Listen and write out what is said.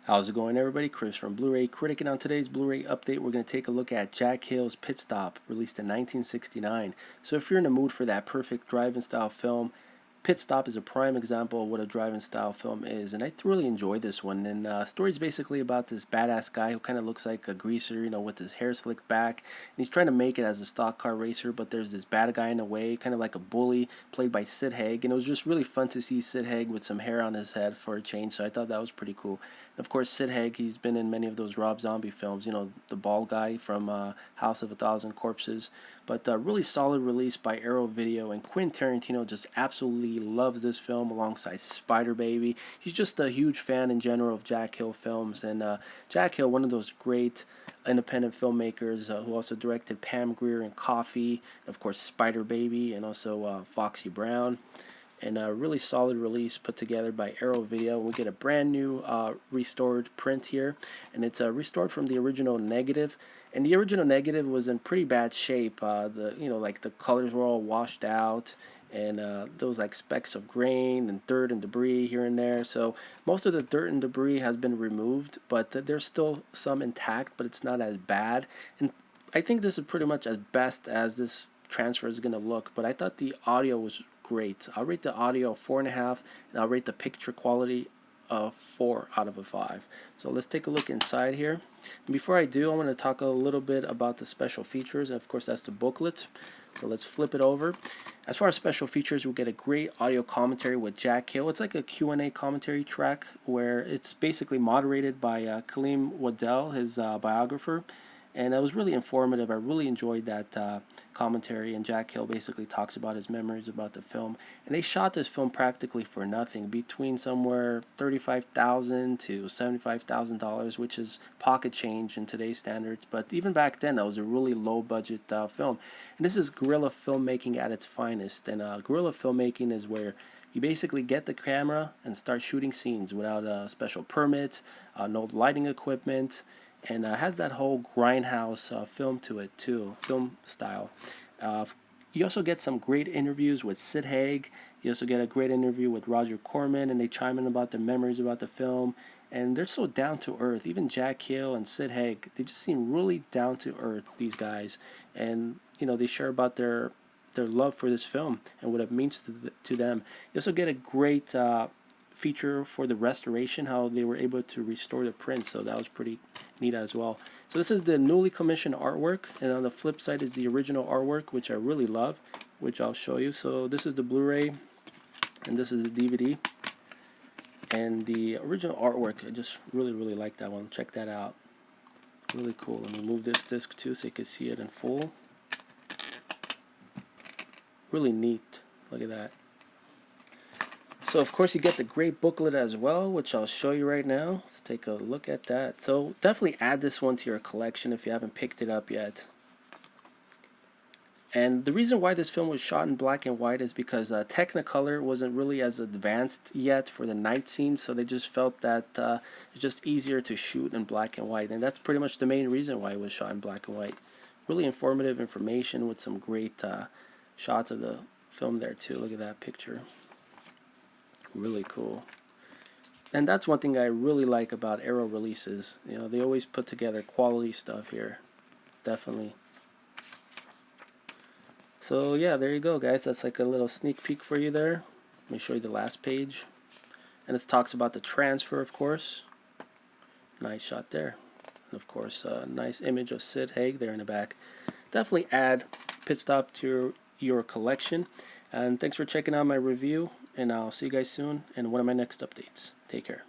How's it going, everybody? Krist from Blu-ray Critic, and on today's Blu-ray update, we're going to take a look at Jack Hill's Pit Stop, released in 1969. So if you're in the mood for that perfect drive-in style film, Pit Stop is a prime example of what a drive-in style film is, and I really enjoyed this one. And story's basically about this badass guy who kind of looks like a greaser, with his hair slicked back, and he's trying to make it as a stock car racer, but there's this bad guy in the way, kind of like a bully, played by Sid Haig, and it was just really fun to see Sid Haig with some hair on his head for a change, so I thought that was pretty cool. And of course, Sid Haig, he's been in many of those Rob Zombie films, the bald guy from House of a Thousand Corpses, but really solid release by Arrow Video, and Quentin Tarantino just absolutely loves this film alongside Spider Baby. He's just a huge fan in general of Jack Hill films, and Jack Hill, one of those great independent filmmakers who also directed Pam Grier and Coffee, and of course Spider Baby, and also Foxy Brown. And a really solid release put together by Arrow Video. We get a brand new restored print here, and it's restored from the original negative. And the original negative was in pretty bad shape. Like the colors were all washed out, and there was like specks of grain and dirt and debris here and there. So most of the dirt and debris has been removed, but there's still some intact, but it's not as bad. And I think this is pretty much as best as this transfer is gonna look. But I thought the audio was great. I'll rate the audio 4.5, and I'll rate the picture quality 4 out of 5. So let's take a look inside here. And before I do, I want to talk a little bit about the special features, and of course that's the booklet. So let's flip it over. As far as special features, we'll get a great audio commentary with Jack Hill. It's like a Q&A commentary track where it's basically moderated by Kaleem Waddell, his biographer. And it was really informative. I really enjoyed that commentary, and Jack Hill basically talks about his memories about the film. And they shot this film practically for nothing, between somewhere $35,000 to $75,000, which is pocket change in today's standards. But even back then, that was a really low-budget film. And this is guerrilla filmmaking at its finest. And guerrilla filmmaking is where you basically get the camera and start shooting scenes without special permits, no lighting equipment, and has that whole grindhouse film to it too, film style. You also get some great interviews with Sid Haig. You also get a great interview with Roger Corman, and they chime in about their memories about the film. And they're so down to earth. Even Jack Hill and Sid Haig, they just seem really down to earth, these guys. And they share about their love for this film and what it means to them. You also get a great feature for the restoration, how they were able to restore the print, so that was pretty neat as well. So this is the newly commissioned artwork, and on the flip side is the original artwork, which I really love, which I'll show you. So this is the Blu-ray, and this is the DVD, and the original artwork, I just really like that one. Check that out, really cool. Let me move this disc too so you can see it in full. Really neat, look at that. So of course you get the great booklet as well, which I'll show you right now. Let's take a look at that. So definitely add this one to your collection if you haven't picked it up yet. And the reason why this film was shot in black and white is because Technicolor wasn't really as advanced yet for the night scenes, so they just felt that it's just easier to shoot in black and white, and that's pretty much the main reason why it was shot in black and white. Really informative information with some great shots of the film there too. Look at that picture. Really cool. And that's one thing I really like about Arrow releases. They always put together quality stuff here. Definitely. So yeah, there you go, guys. That's like a little sneak peek for you there. Let me show you the last page. And this talks about the transfer, of course. Nice shot there. And of course, a nice image of Sid Haig there in the back. Definitely add Pit Stop to your collection. And thanks for checking out my review, and I'll see you guys soon in one of my next updates. Take care.